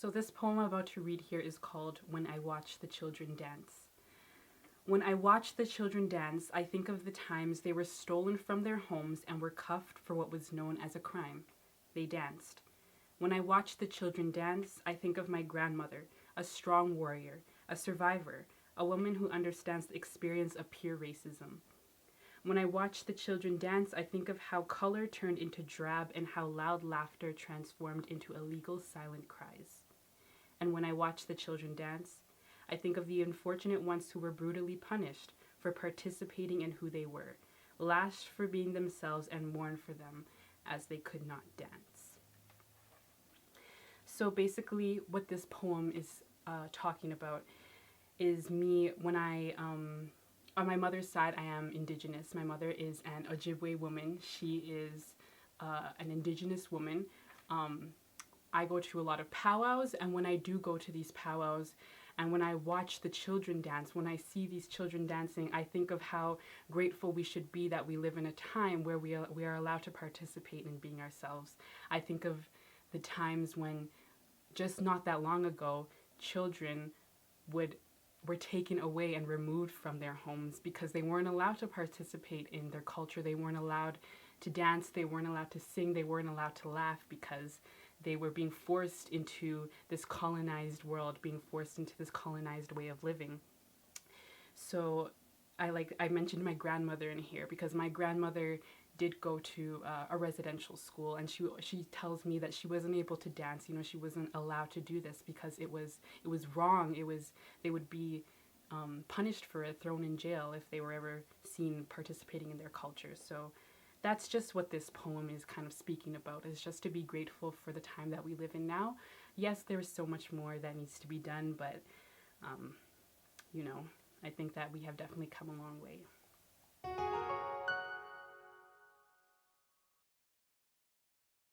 So this poem I'm about to read here is called When I Watch the Children Dance. When I watch the children dance, I think of the times they were stolen from their homes and were cuffed for what was known as a crime. They danced. When I watch the children dance, I think of my grandmother, a strong warrior, a survivor, a woman who understands the experience of pure racism. When I watch the children dance, I think of how color turned into drab and how loud laughter transformed into illegal silent cries. And when I watch the children dance, I think of the unfortunate ones who were brutally punished for participating in who they were, lashed for being themselves, and mourn for them as they could not dance. So basically what this poem is talking about is me when on my mother's side, I am Indigenous. My mother is an Ojibwe woman. She is an Indigenous woman. I go to a lot of powwows, and when I do go to these powwows, and when I watch the children dance, when I see these children dancing, I think of how grateful we should be that we live in a time where we are allowed to participate in being ourselves. I think of the times when, just not that long ago, children were taken away and removed from their homes because they weren't allowed to participate in their culture. They weren't allowed to dance. They weren't allowed to sing. They weren't allowed to laugh because they were being forced into this colonized world, being forced into this colonized way of living. So I mentioned my grandmother in here because my grandmother did go to a residential school, and she tells me that she wasn't able to dance. You know, she wasn't allowed to do this because it was wrong. They would be punished for it, thrown in jail if they were ever seen participating in their culture. So that's just what this poem is kind of speaking about, is just to be grateful for the time that we live in now. Yes, there's so much more that needs to be done, but you know, I think that we have definitely come a long way.